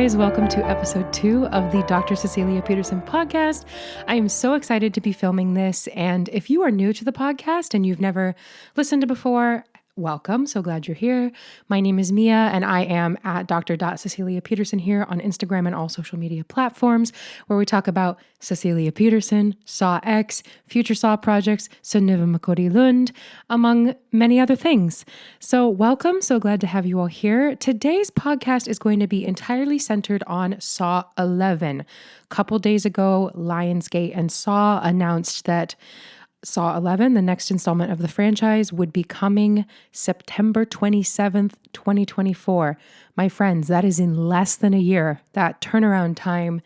guys, welcome to episode 2 of the Dr. Cecilia Pederson podcast. I am so excited to be filming this, and if you are new to the podcast and you've never listened to before, welcome. So glad you're here. My name is Miya, and I am at Dr. Pederson here on Instagram and all social media platforms, where we talk about Cecilia Pederson, Saw X, future Saw projects, Synnøve Makodi Lund, among many other things. So welcome. So glad to have you all here. Today's podcast is going to be entirely centered on Saw 11. A couple days ago, Lionsgate and Saw announced that Saw 11, the next installment of the franchise, would be coming September 27th, 2024. My friends, that is in less than a year. That turnaround time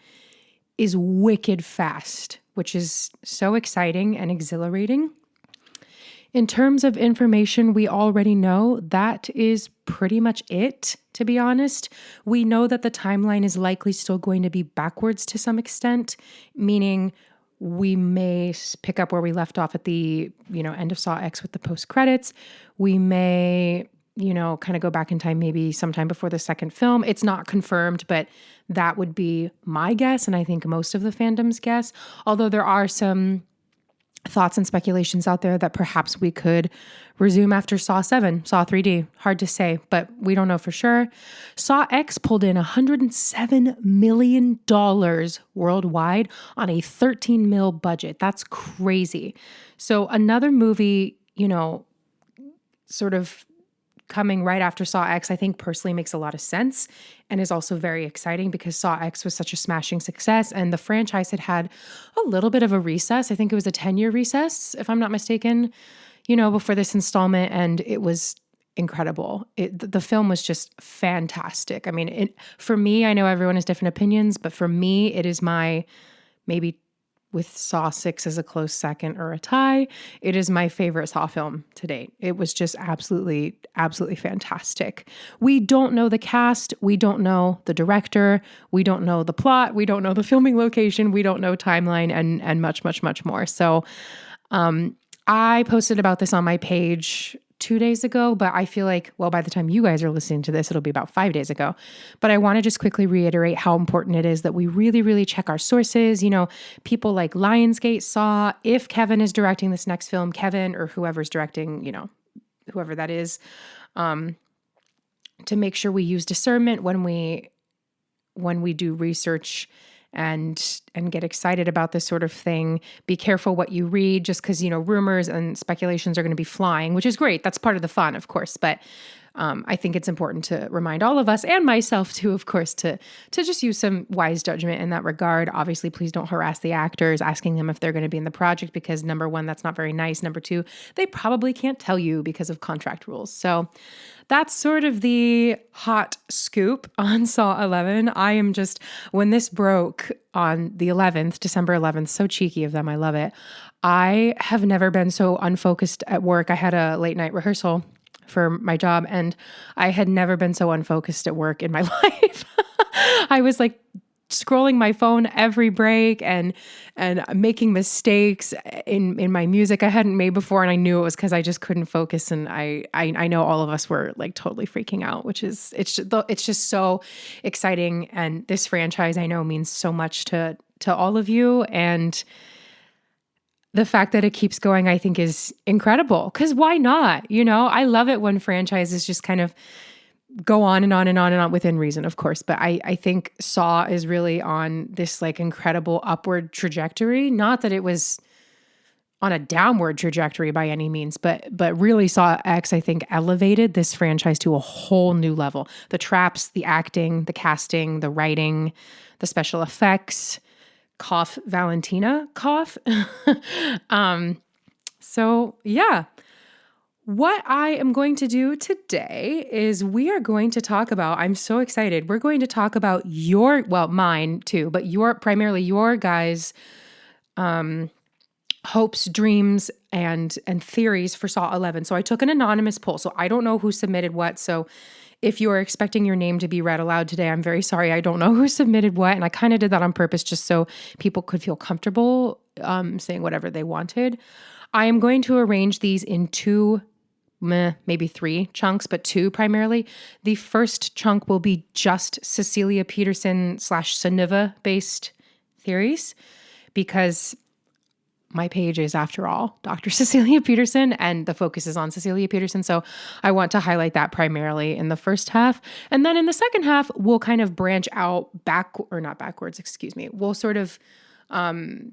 is wicked fast, which is so exciting and exhilarating. In terms of information we already know, that is pretty much it, to be honest. We know that the timeline is likely still going to be backwards to some extent, meaning we may pick up where we left off at the, end of Saw X with the post credits. We may, kind of go back in time, maybe sometime before the second film. It's not confirmed, but that would be my guess. And I think most of the fandom's guess, although there are some thoughts and speculations out there that perhaps we could resume after Saw 7, Saw 3D. Hard to say, but we don't know for sure. Saw X pulled in $107 million worldwide on a $13 million budget. That's crazy. So another movie, sort of coming right after Saw X, I think personally makes a lot of sense and is also very exciting because Saw X was such a smashing success and the franchise had a little bit of a recess. I think it was a 10-year recess, if I'm not mistaken, before this installment, and it was incredible. The film was just fantastic. I mean, for me, I know everyone has different opinions, but for me, it is my maybe with Saw 6 as a close second or a tie, it is my favorite Saw film to date. It was just absolutely, absolutely fantastic. We don't know the cast. We don't know the director. We don't know the plot. We don't know the filming location. We don't know timeline and much, much, much more. So I posted about this on my page 2 days ago, but I feel like, by the time you guys are listening to this, it'll be about 5 days ago. But I want to just quickly reiterate how important it is that we really, really check our sources. People like Lionsgate, Saw, if Kevin is directing this next film, Kevin or whoever's directing, whoever that is, to make sure we use discernment when we do research and get excited about this sort of thing. Be careful what you read, just because, rumors and speculations are going to be flying, which is great. That's part of the fun, of course. But I think it's important to remind all of us, and myself too, of course, to just use some wise judgment in that regard. Obviously, please don't harass the actors, asking them if they're going to be in the project, because number one, that's not very nice. Number two, they probably can't tell you because of contract rules. So that's sort of the hot scoop on Saw 11. I am just, when this broke on the 11th, December 11th, so cheeky of them, I love it. I have never been so unfocused at work. I had a late night rehearsal for my job, and I had never been so unfocused at work in my life. I was like scrolling my phone every break and making mistakes in my music I hadn't made before, and I knew it was because I just couldn't focus. And I know all of us were like totally freaking out, which is it's just so exciting. And this franchise I know means so much to all of you, and the fact that it keeps going, I think, is incredible. Because why not? I love it when franchises just kind of go on and on and on and on within reason, of course. But I think Saw is really on this like incredible upward trajectory. Not that it was on a downward trajectory by any means, but really Saw X, I think, elevated this franchise to a whole new level. The traps, the acting, the casting, the writing, the special effects. Cough, Valentina, cough. So yeah, what I am going to do today is we are going to talk about, I'm so excited. We're going to talk about mine too, but primarily your guys' hopes, dreams, and theories for Saw 11. So I took an anonymous poll. So I don't know who submitted what. So if you are expecting your name to be read aloud today, I'm very sorry. I don't know who submitted what. And I kind of did that on purpose just so people could feel comfortable saying whatever they wanted. I am going to arrange these in 2 maybe 3 chunks, but 2 primarily. The first chunk will be just Cecilia Pederson / Sunniva based theories, because my page is, after all, Dr. Cecilia Pederson, and the focus is on Cecilia Pederson. So I want to highlight that primarily in the first half. And then in the second half, we'll kind of branch out We'll sort of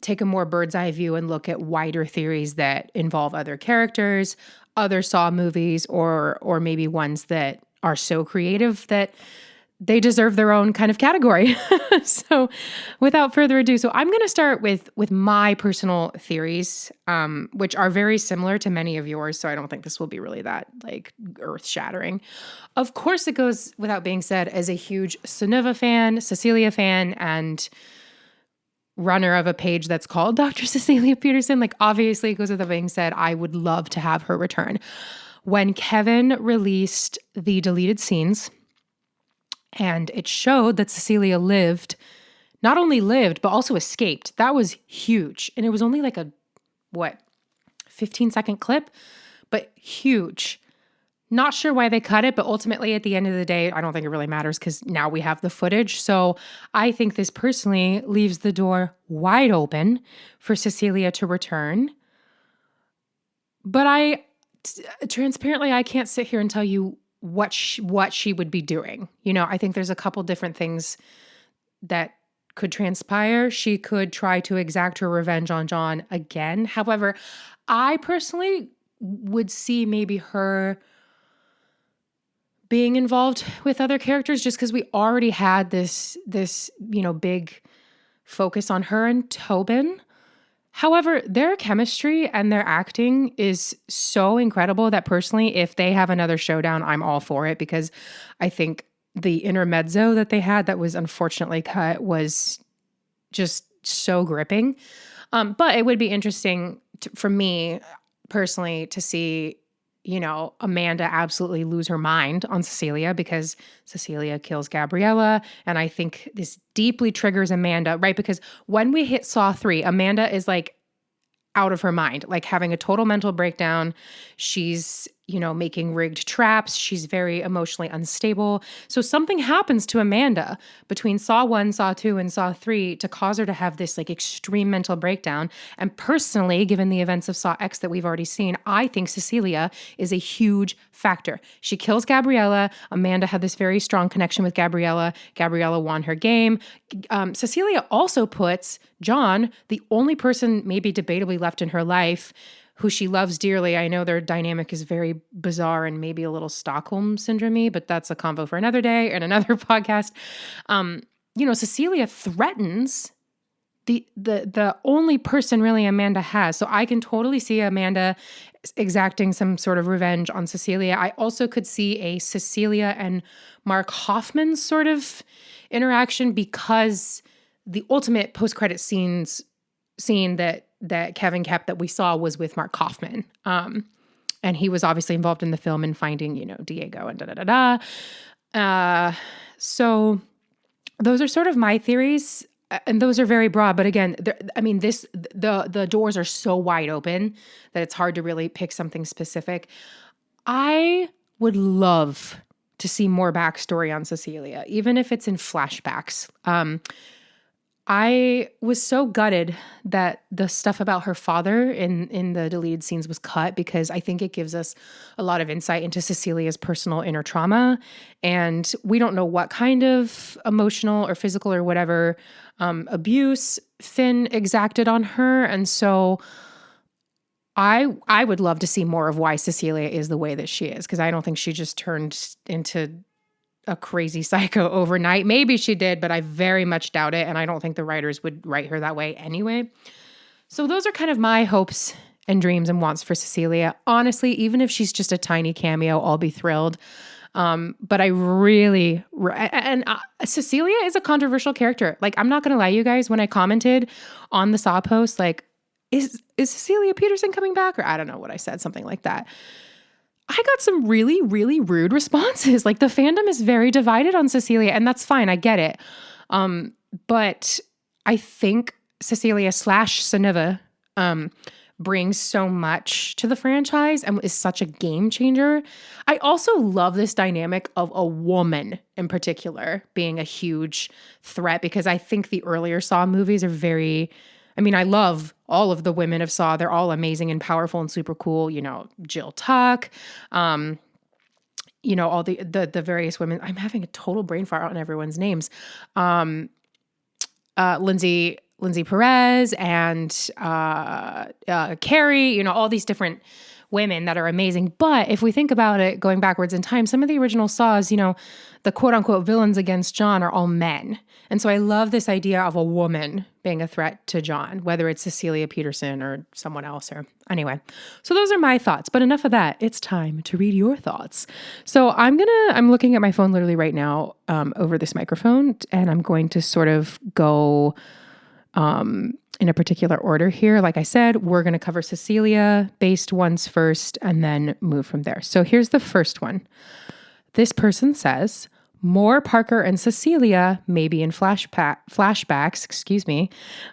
take a more bird's eye view and look at wider theories that involve other characters, other Saw movies, or maybe ones that are so creative that they deserve their own kind of category. So without further ado, so I'm going to start with my personal theories, which are very similar to many of yours. So I don't think this will be really that like earth shattering. Of course, it goes without being said, as a huge Sunniva fan, Cecilia fan, and runner of a page that's called Dr. Cecilia Pederson, like obviously it goes without being said, I would love to have her return. When Kevin released the deleted scenes, and it showed that Cecilia not only lived, but also escaped. That was huge. And it was only like a 15-second clip, but huge. Not sure why they cut it, but ultimately at the end of the day, I don't think it really matters because now we have the footage. So I think this personally leaves the door wide open for Cecilia to return. But transparently, I can't sit here and tell you what she would be doing. I think there's a couple different things that could transpire. She could try to exact her revenge on John again. However, I personally would see maybe her being involved with other characters just because we already had this big focus on her and Tobin. However, their chemistry and their acting is so incredible that personally, if they have another showdown, I'm all for it, because I think the intermezzo that they had that was unfortunately cut was just so gripping. But it would be interesting for me personally to see, Amanda absolutely lose her mind on Cecilia, because Cecilia kills Gabriella. And I think this deeply triggers Amanda, right? Because when we hit Saw 3, Amanda is like out of her mind, like having a total mental breakdown. She's, making rigged traps. She's very emotionally unstable. So something happens to Amanda between Saw 1, Saw 2, and Saw 3 to cause her to have this like extreme mental breakdown. And personally, given the events of Saw X that we've already seen, I think Cecilia is a huge factor. She kills Gabriella. Amanda had this very strong connection with Gabriella. Gabriella won her game. Cecilia also puts John, the only person maybe debatably left in her life, who she loves dearly. I know their dynamic is very bizarre and maybe a little Stockholm syndrome-y, but that's a convo for another day and another podcast. Cecilia threatens the only person really Amanda has. So I can totally see Amanda exacting some sort of revenge on Cecilia. I also could see a Cecilia and Mark Hoffman sort of interaction, because the ultimate post-credit scene that Kevin kept that we saw was with Mark Hoffman. And he was obviously involved in the film and finding, Diego and so those are sort of my theories. And those are very broad, but again, the doors are so wide open that it's hard to really pick something specific. I would love to see more backstory on Cecilia, even if it's in flashbacks. I was so gutted that the stuff about her father in the deleted scenes was cut, because I think it gives us a lot of insight into Cecilia's personal inner trauma. And we don't know what kind of emotional or physical or whatever abuse Finn exacted on her. And so I would love to see more of why Cecilia is the way that she is, because I don't think she just turned into a crazy psycho overnight. Maybe she did, but I very much doubt it. And I don't think the writers would write her that way anyway. So those are kind of my hopes and dreams and wants for Cecilia. Honestly, even if she's just a tiny cameo, I'll be thrilled. But I really, Cecilia is a controversial character. Like, I'm not going to lie, you guys, when I commented on the Saw post, like, is Cecilia Pederson coming back? Or I don't know what I said, something like that. I got some really, really rude responses. Like, the fandom is very divided on Cecilia, and that's fine. I get it. But I think Cecilia / Sunniva brings so much to the franchise and is such a game changer. I also love this dynamic of a woman in particular being a huge threat, because I think the earlier Saw movies are very, I mean, I love all of the women of Saw. They're all amazing and powerful and super cool. You know, Jill Tuck, you know, all the various women. I'm having a total brain fart on everyone's names. Lindsay Perez and Carrie, you know, all these different women that are amazing. But if we think about it going backwards in time, some of the original Saws, you know, the quote unquote villains against John are all men. And so I love this idea of a woman being a threat to John, whether it's Cecilia Pederson or someone else, or anyway. So those are my thoughts, but enough of that. It's time to read your thoughts. So I'm looking at my phone literally right now over this microphone, and I'm going to sort of go in a particular order here. Like I said, we're going to cover Cecilia-based ones first and then move from there. So here's the first one. This person says, more Parker and Cecilia, maybe in flashbacks,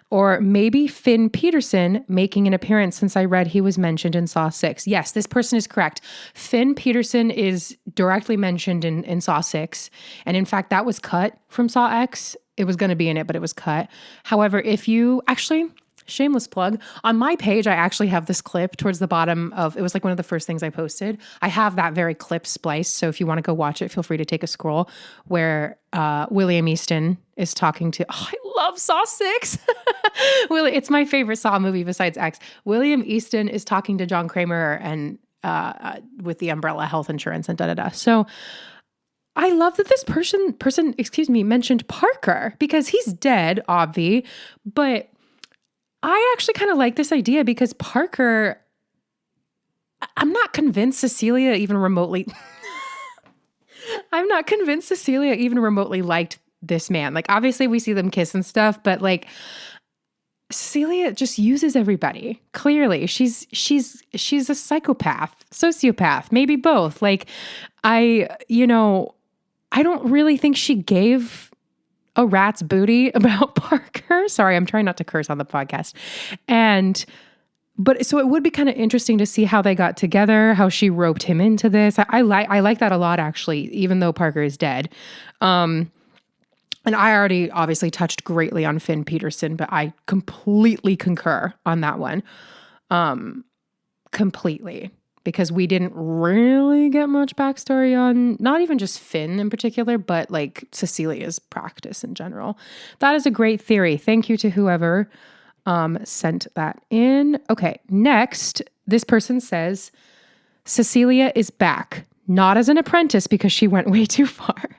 or maybe Finn Peterson making an appearance since I read he was mentioned in Saw 6. Yes, this person is correct. Finn Peterson is directly mentioned in Saw 6. And in fact, that was cut from Saw X. It was going to be in it, but it was cut. However, if you actually, shameless plug, on my page, I actually have this clip towards the bottom of, it was like one of the first things I posted. I have that very clip spliced. So if you want to go watch it, feel free to take a scroll, where William Easton is talking to, I love Saw 6. It's my favorite Saw movie besides X. William Easton is talking to John Kramer and with the umbrella health insurance and da-da-da. So I love that this person, mentioned Parker, because he's dead, obvi, but I actually kind of like this idea because Parker, I'm not convinced Cecilia even remotely liked this man. Like, obviously we see them kiss and stuff, but like Cecilia just uses everybody. Clearly, she's a psychopath, sociopath, maybe both. Like, I don't really think she gave a rat's booty about Parker. Sorry, I'm trying not to curse on the podcast. But so it would be kind of interesting to see how they got together, how she roped him into this. I like that a lot, actually, even though Parker is dead. And I already obviously touched greatly on Finn Peterson, but I completely concur on that one. Completely. Because we didn't really get much backstory on not even just Finn in particular, but like Cecilia's practice in general. That is a great theory. Thank you to whoever sent that in. Okay, next, this person says, Cecilia is back, not as an apprentice because she went way too far,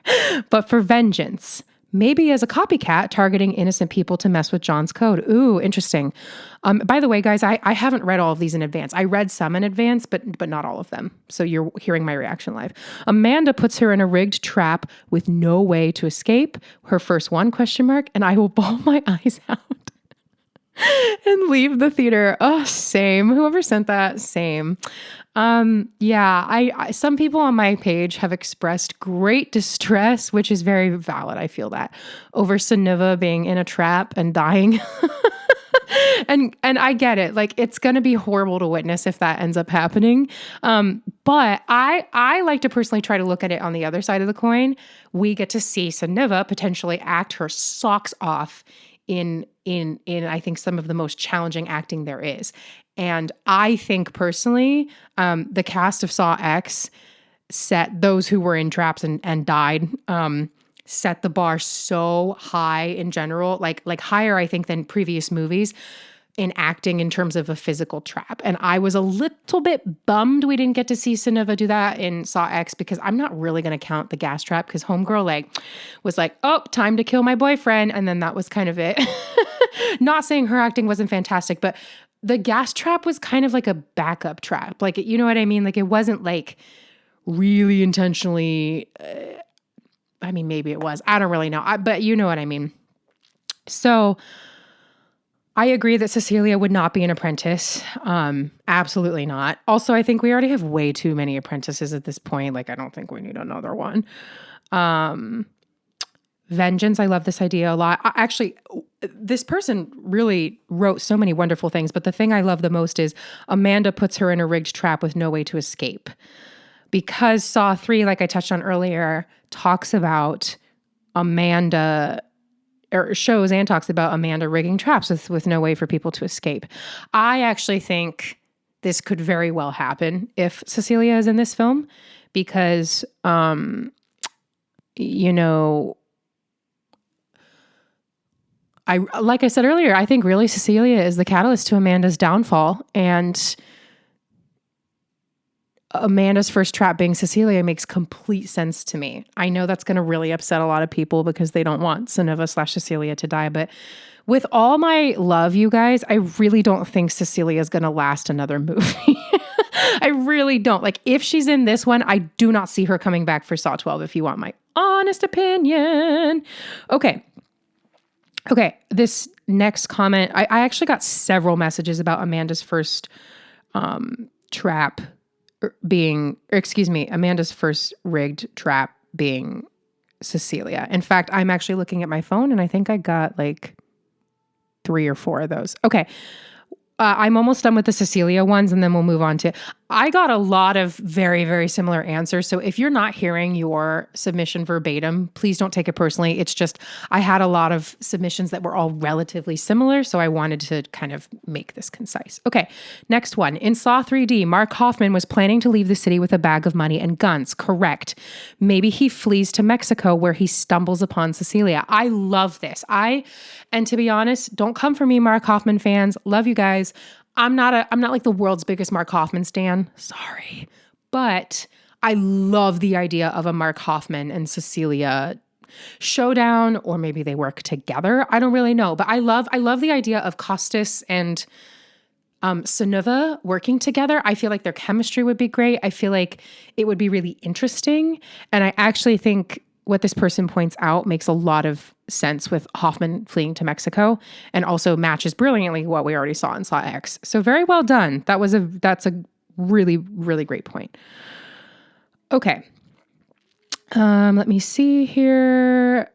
but for vengeance. Maybe as a copycat targeting innocent people to mess with John's code. Ooh, interesting. By the way, guys, I haven't read all of these in advance. I read some in advance, but not all of them. So you're hearing my reaction live. Amanda puts her in a rigged trap with no way to escape. Her first one, ? And I will bawl my eyes out and leave the theater. Oh, same. Whoever sent that, same. Yeah, I some people on my page have expressed great distress, which is very valid. I feel that, over Suniva being in a trap and dying. And I get it. Like, it's going to be horrible to witness if that ends up happening. But I like to personally try to look at it on the other side of the coin. We get to see Suniva potentially act her socks off in I think some of the most challenging acting there is. And I think personally, the cast of Saw X set those who were in traps and died, set the bar so high in general, like higher, I think, than previous movies in acting in terms of a physical trap. And I was a little bit bummed we didn't get to see Suniva do that in Saw X, because I'm not really going to count the gas trap, because homegirl was like, oh, time to kill my boyfriend. And then that was kind of it. Not saying her acting wasn't fantastic, but the gas trap was kind of like a backup trap. Like, you know what I mean? Like, it wasn't like really intentionally, I mean, maybe it was, I don't really know, but you know what I mean? So I agree that Cecilia would not be an apprentice. Absolutely not. Also, I think we already have way too many apprentices at this point. Like, I don't think we need another one. Vengeance. I love this idea a lot. Actually, this person really wrote so many wonderful things, but the thing I love the most is Amanda puts her in a rigged trap with no way to escape. Because Saw 3, like I touched on earlier, talks about Amanda, or shows and talks about Amanda rigging traps with no way for people to escape. I actually think this could very well happen if Cecilia is in this film because, like I said earlier, I think really Cecilia is the catalyst to Amanda's downfall, and Amanda's first trap being Cecilia makes complete sense to me. I know that's going to really upset a lot of people because they don't want Sonova/Cecilia to die, but with all my love, you guys, I really don't think Cecilia is going to last another movie. I really don't. Like, if she's in this one, I do not see her coming back for Saw 12, if you want my honest opinion. Okay, this next comment, I actually got several messages about Amanda's first trap Amanda's first rigged trap being Cecilia. In fact, I'm actually looking at my phone and I think I got like 3 or 4 of those. Okay. I'm almost done with the Cecilia ones and then we'll move on to, I got a lot of very, very similar answers. So if you're not hearing your submission verbatim, please don't take it personally. It's just, I had a lot of submissions that were all relatively similar. So I wanted to kind of make this concise. Okay. Next one. In Saw 3D, Mark Hoffman was planning to leave the city with a bag of money and guns. Correct. Maybe he flees to Mexico where he stumbles upon Cecilia. I love this. And to be honest, don't come for me, Mark Hoffman fans. Love you guys. I'm not like the world's biggest Mark Hoffman stan. Sorry. But I love the idea of a Mark Hoffman and Cecilia showdown, or maybe they work together. I don't really know, but I love the idea of Costas and Sonova working together. I feel like their chemistry would be great. I feel like it would be really interesting. And I actually think what this person points out makes a lot of sense with Hoffman fleeing to Mexico, and also matches brilliantly what we already saw in Saw X. So very well done. That's a really, really great point. Okay. Let me see here.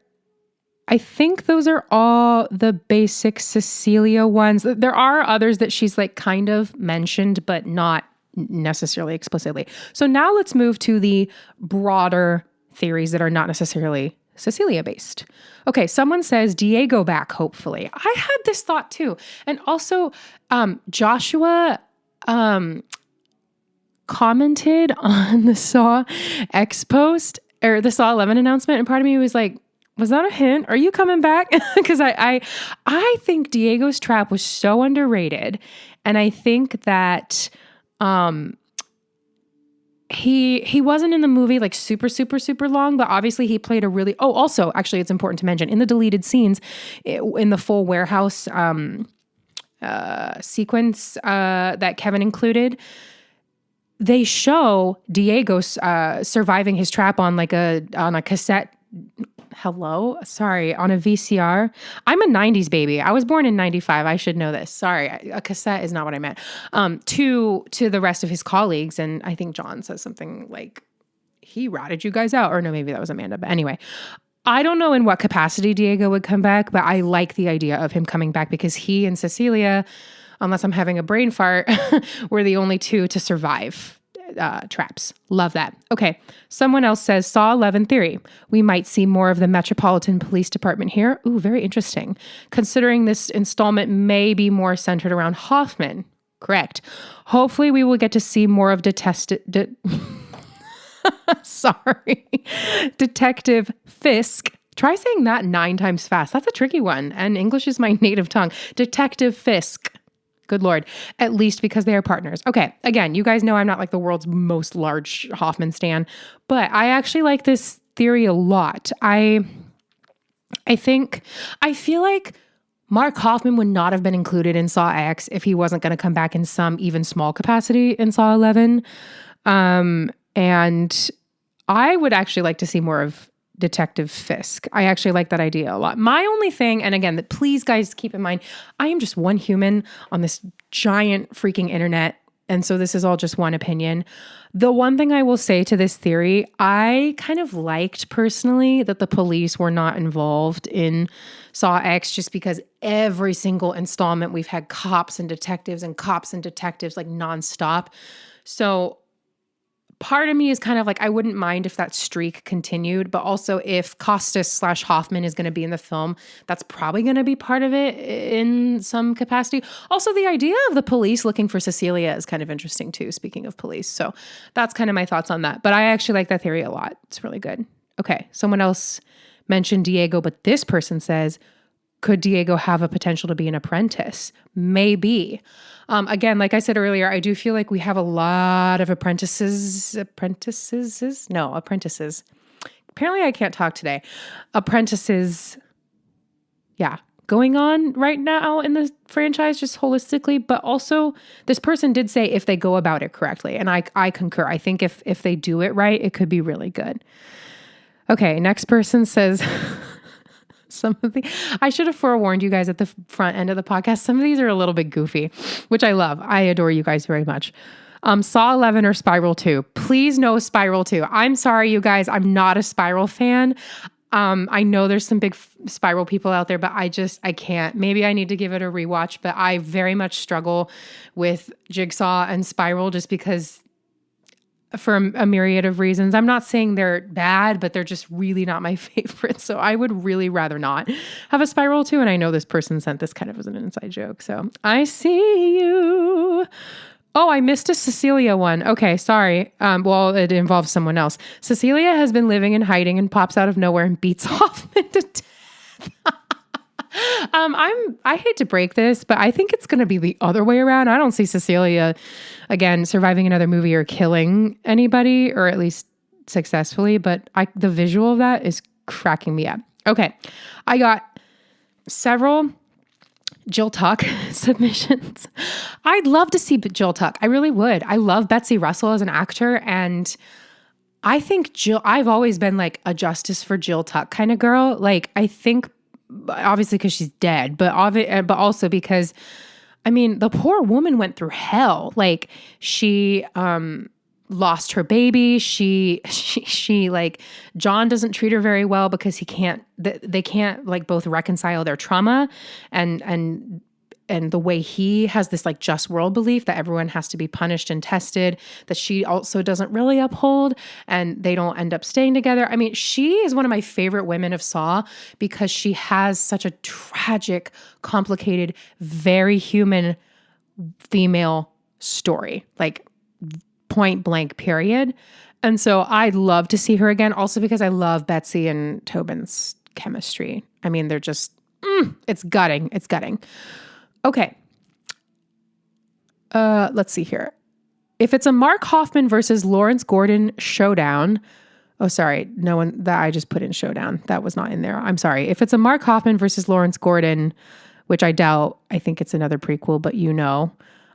I think those are all the basic Cecilia ones. There are others that she's like kind of mentioned, but not necessarily explicitly. So now let's move to the broader theories that are not necessarily Cecilia based. Okay, someone says Diego back, hopefully. I had this thought too. And also Joshua commented on the Saw X post, or the Saw 11 announcement, and part of me was like, was that a hint? Are you coming back? Because I think Diego's trap was so underrated. And I think that he wasn't in the movie like super, super, super long, but obviously he played a really, also, actually, it's important to mention, in the deleted scenes, in the full warehouse sequence that Kevin included, they show Diego surviving his trap on a cassette. On a VCR. I'm a 90s baby. I was born in 95. I should know this. Sorry. A cassette is not what I meant. To the rest of his colleagues. And I think John says something like, he ratted you guys out. Or no, maybe that was Amanda. But anyway, I don't know in what capacity Diego would come back, but I like the idea of him coming back because he and Cecilia, unless I'm having a brain fart, were the only two to survive traps. Love that. Okay. Someone else says Saw 11 theory. We might see more of the Metropolitan Police Department here. Ooh, very interesting. Considering this installment may be more centered around Hoffman. Correct. Hopefully we will get to see more of Detective Fisk. Try saying that 9 times fast. That's a tricky one. And English is my native tongue. Detective Fisk. Good Lord. At least because they are partners. Okay. Again, you guys know I'm not like the world's most large Hoffman stan, but I actually like this theory a lot. I feel like Mark Hoffman would not have been included in Saw X if he wasn't going to come back in some even small capacity in Saw 11. And I would actually like to see more of Detective Fisk. I actually like that idea a lot. My only thing, and again, please guys keep in mind, I am just one human on this giant freaking internet And so this is all just one opinion. The one thing I will say to this theory, I kind of liked personally that the police were not involved in Saw X, just because every single installment we've had cops and detectives like nonstop. So part of me is kind of like, I wouldn't mind if that streak continued, but also if Costas/Hoffman is going to be in the film, that's probably going to be part of it in some capacity. Also, the idea of the police looking for Cecilia is kind of interesting too, speaking of police. So that's kind of my thoughts on that. But I actually like that theory a lot. It's really good. Okay, someone else mentioned Diego, but this person says, could Diego have a potential to be an apprentice? Maybe. Again, like I said earlier, I do feel like we have a lot of apprentices. Apparently I can't talk today. Apprentices, going on right now in the franchise, just holistically. But also, this person did say if they go about it correctly. And I concur. I think if they do it right, it could be really good. Okay, next person says... I should have forewarned you guys at the front end of the podcast. Some of these are a little bit goofy, which I love. I adore you guys very much. Saw 11 or Spiral 2. Please no Spiral 2. I'm sorry, you guys. I'm not a Spiral fan. I know there's some big Spiral people out there, but I can't. Maybe I need to give it a rewatch, but I very much struggle with Jigsaw and Spiral just because for a myriad of reasons. I'm not saying they're bad, but they're just really not my favorite. So I would really rather not have a Spiral 2. And I know this person sent this kind of as an inside joke. So I see you. Oh, I missed a Cecilia one. Okay, sorry. Well, it involves someone else. Cecilia has been living in hiding and pops out of nowhere and beats Hoffman to death. I hate to break this, but I think it's going to be the other way around. I don't see Cecilia, again, surviving another movie or killing anybody, or at least successfully, but the visual of that is cracking me up. Okay, I got several Jill Tuck submissions. I'd love to see Jill Tuck. I really would. I love Betsy Russell as an actor, and I think I've always been like a justice for Jill Tuck kind of girl. Like, I think obviously because she's dead, but also because, I mean, the poor woman went through hell. Like, she lost her baby. She like, John doesn't treat her very well because they can't like both reconcile their trauma and the way he has this like just world belief that everyone has to be punished and tested, that she also doesn't really uphold, and they don't end up staying together. I mean, she is one of my favorite women of Saw because she has such a tragic, complicated, very human female story, like point blank period. And so I'd love to see her again, also because I love Betsy and Tobin's chemistry. I mean, they're just, it's gutting. It's gutting. Okay. Let's see here. If it's a Mark Hoffman versus Lawrence Gordon showdown. Oh, sorry. No one that I just put in showdown. That was not in there. I'm sorry. If it's a Mark Hoffman versus Lawrence Gordon, which I doubt, I think it's another prequel, but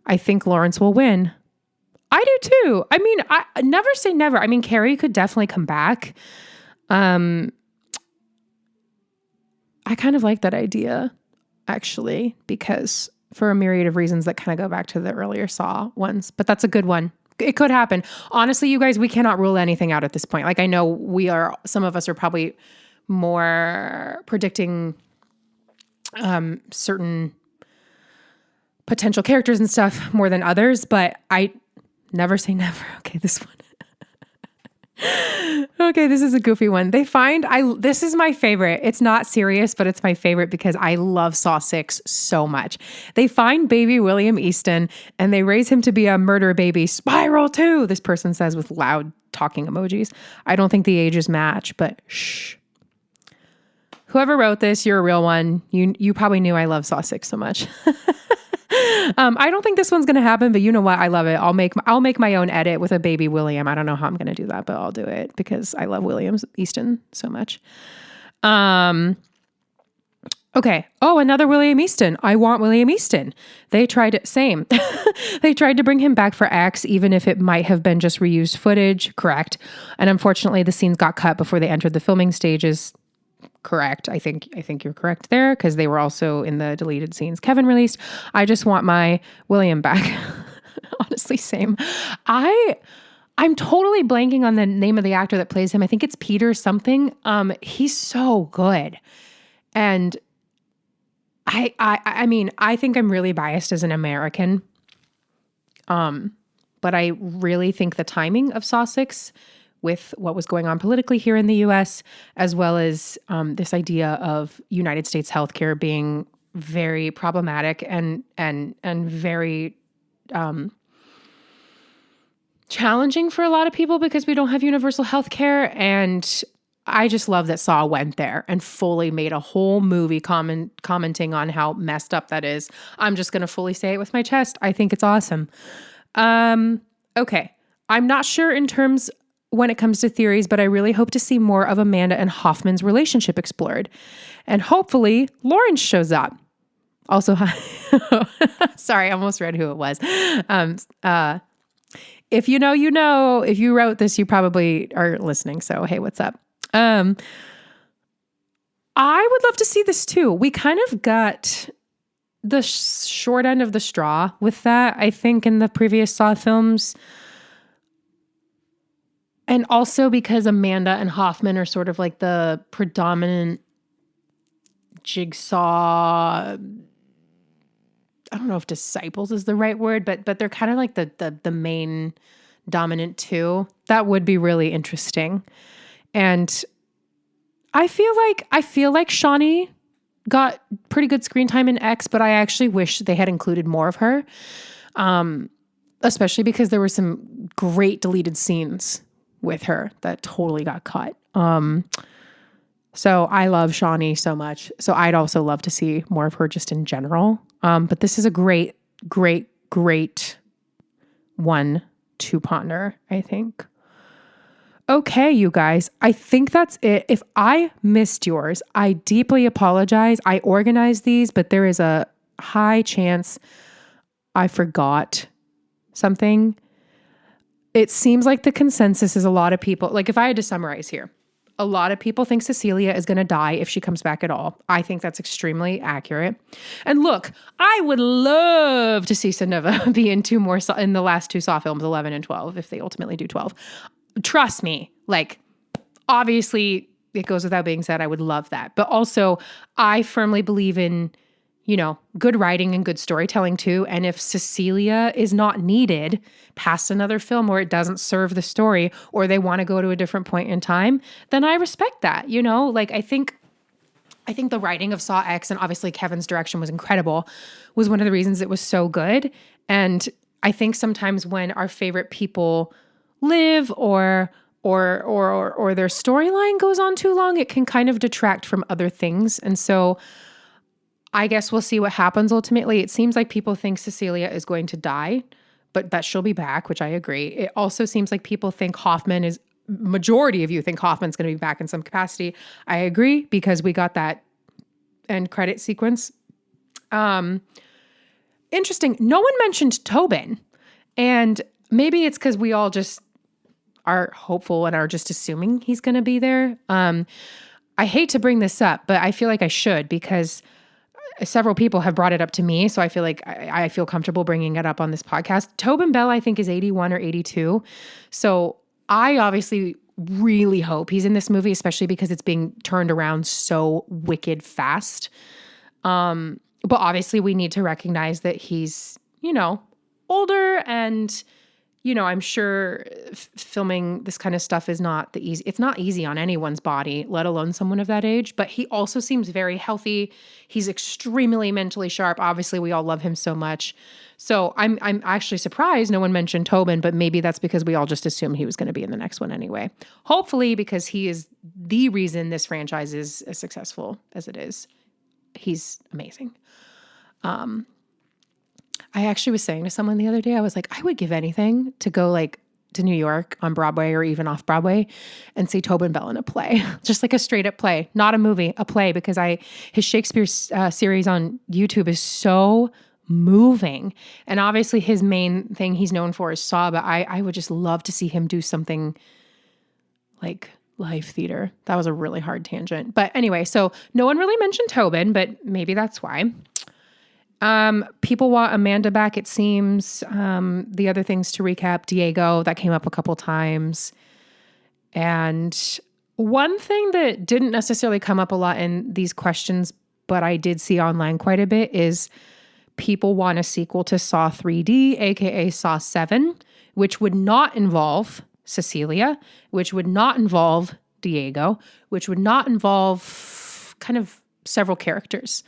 I think Lawrence will win. I do too. I mean, I never say never. I mean, Carrie could definitely come back. I kind of like that idea, actually, because for a myriad of reasons that kind of go back to the earlier Saw ones, but that's a good one. It could happen. Honestly, you guys, we cannot rule anything out at this point. Like, I know some of us are probably more predicting certain potential characters and stuff more than others, but I never say never. Okay, this one. Okay, this is a goofy one. This is my favorite. It's not serious, but it's my favorite because I love Saw 6 so much. They find baby William Easton and they raise him to be a murder baby. Spiral 2, this person says with loud talking emojis. I don't think the ages match, but shh. Whoever wrote this, you're a real one. You probably knew I love Saw 6 so much. I don't think this one's going to happen, but you know what? I love it. I'll make my own edit with a baby William. I don't know how I'm going to do that, but I'll do it because I love William Easton so much. Okay. Oh, another William Easton. I want William Easton. They tried it. Same. They tried to bring him back for X, even if it might have been just reused footage. Correct. And unfortunately, the scenes got cut before they entered the filming stages. Correct. I think you're correct there because they were also in the deleted scenes Kevin released. I just want my William back. Honestly, same. I'm totally blanking on the name of the actor that plays him. I think it's Peter something. He's so good. And I mean, I think I'm really biased as an American. But I really think the timing of Saw 6 with what was going on politically here in the US, as well as this idea of United States healthcare being very problematic and very challenging for a lot of people because we don't have universal healthcare. And I just love that Saw went there and fully made a whole movie commenting on how messed up that is. I'm just going to fully say it with my chest. I think it's awesome. Okay. I'm not sure in terms when it comes to theories, but I really hope to see more of Amanda and Hoffman's relationship explored. And hopefully Lawrence shows up. Also, sorry, I almost read who it was. If you know, you know. If you wrote this, you probably are listening. So, hey, what's up? I would love to see this too. We kind of got the short end of the straw with that, I think, in the previous Saw films. And also because Amanda and Hoffman are sort of like the predominant Jigsaw, I don't know if disciples is the right word, but they're kind of like the main dominant two. That would be really interesting. And I feel like Shawnee got pretty good screen time in X, but I actually wish they had included more of her. Especially because there were some great deleted scenes with her that totally got cut. So I love Shawnee so much. So I'd also love to see more of her just in general. But this is a great one to ponder, I think. Okay, you guys, I think that's it. If I missed yours, I deeply apologize. I organized these, but there is a high chance I forgot something. It seems like the consensus is a lot of people, like if I had to summarize here, a lot of people think Cecilia is going to die if she comes back at all. I think that's extremely accurate. And look, I would love to see Sonova be in in the last two Saw films, 11 and 12, if they ultimately do 12. Trust me, like, obviously, it goes without being said, I would love that. But also, I firmly believe in, good writing and good storytelling too. And if Cecilia is not needed past another film or it doesn't serve the story or they want to go to a different point in time, then I respect that. Like I think the writing of Saw X, and obviously Kevin's direction was incredible, was one of the reasons it was so good. And I think sometimes when our favorite people live or their storyline goes on too long, it can kind of detract from other things. And so I guess we'll see what happens ultimately. It seems like people think Cecilia is going to die, but that she'll be back, which I agree. It also seems like people think majority of you think Hoffman's going to be back in some capacity. I agree because we got that end credit sequence. Interesting. No one mentioned Tobin, and maybe it's because we all just are hopeful and are just assuming he's going to be there. I hate to bring this up, but I feel like I should because several people have brought it up to me. So I feel like I feel comfortable bringing it up on this podcast. Tobin Bell, I think, is 81 or 82. So I obviously really hope he's in this movie, especially because it's being turned around so wicked fast. But obviously we need to recognize that he's, older and, I'm sure filming this kind of stuff is it's not easy on anyone's body, let alone someone of that age, but he also seems very healthy. He's extremely mentally sharp. Obviously we all love him so much. So I'm actually surprised no one mentioned Tobin, but maybe that's because we all just assumed he was going to be in the next one anyway. Hopefully, because he is the reason this franchise is as successful as it is. He's amazing. I actually was saying to someone the other day, I was like, I would give anything to go to New York on Broadway or even off Broadway and see Tobin Bell in a play, just like a straight up play, not a movie, a play, because his Shakespeare series on YouTube is so moving. And obviously his main thing he's known for is Saw, but I would just love to see him do something like live theater. That was a really hard tangent. But anyway, so no one really mentioned Tobin, but maybe that's why. People want Amanda back, it seems. The other things to recap, Diego, that came up a couple times. And one thing that didn't necessarily come up a lot in these questions, but I did see online quite a bit, is people want a sequel to Saw 3D, aka Saw 7, which would not involve Cecilia, which would not involve Diego, which would not involve kind of several characters.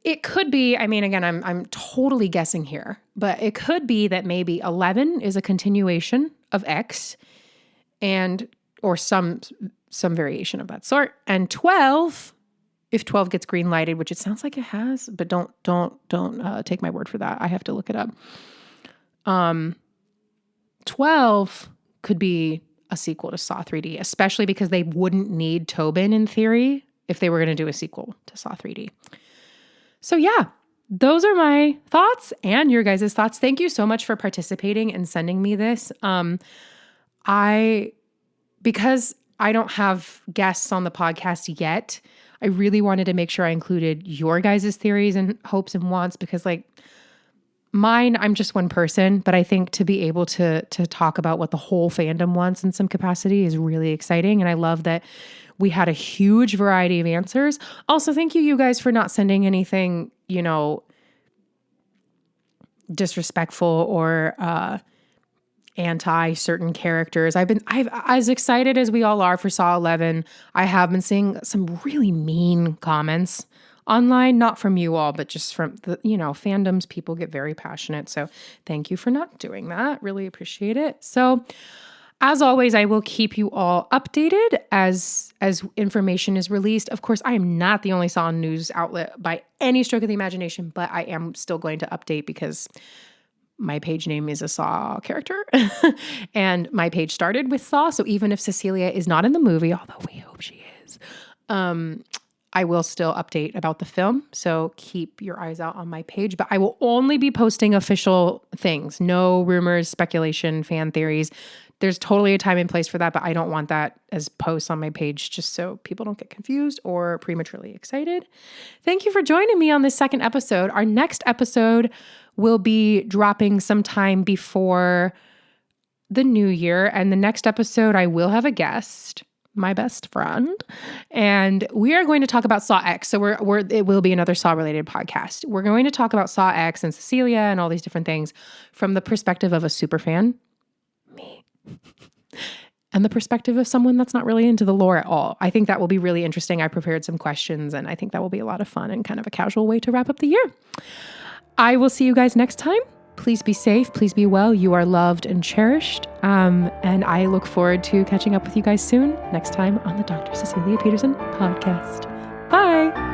It could be, I mean, again, I'm totally guessing here, but it could be that maybe 11 is a continuation of X or some variation of that sort. And 12, if 12 gets green lighted, which it sounds like it has, but don't take my word for that. I have to look it up. 12 could be a sequel to Saw 3D, especially because they wouldn't need Tobin in theory if they were going to do a sequel to Saw 3D. So yeah, those are my thoughts and your guys' thoughts. Thank you so much for participating and sending me this. Because I don't have guests on the podcast yet, I really wanted to make sure I included your guys' theories and hopes and wants, because like mine, I'm just one person, but I think to be able to talk about what the whole fandom wants in some capacity is really exciting. And I love that we had a huge variety of answers. Also, thank you guys for not sending anything, disrespectful or anti certain characters. I've as excited as we all are for Saw 11. I have been seeing some really mean comments online, not from you all, but just from the, fandoms. People get very passionate. So thank you for not doing that. Really appreciate it. So as always, I will keep you all updated as information is released. Of course, I am not the only Saw news outlet by any stroke of the imagination, but I am still going to update because my page name is a Saw character and my page started with Saw. So even if Cecilia is not in the movie, although we hope she is, I will still update about the film. So keep your eyes out on my page, but I will only be posting official things. No rumors, speculation, fan theories. There's totally a time and place for that, but I don't want that as posts on my page just so people don't get confused or prematurely excited. Thank you for joining me on this second episode. Our next episode will be dropping sometime before the new year. And the next episode, I will have a guest, my best friend, and we are going to talk about Saw X. So it will be another Saw related podcast. We're going to talk about Saw X and Cecilia and all these different things from the perspective of a super fan, me, and the perspective of someone that's not really into the lore at all. I think that will be really interesting. I prepared some questions and I think that will be a lot of fun and kind of a casual way to wrap up the year. I will see you guys next time. Please be safe. Please be well. You are loved and cherished. And I look forward to catching up with you guys soon next time on the Dr. Cecilia Pederson podcast. Bye.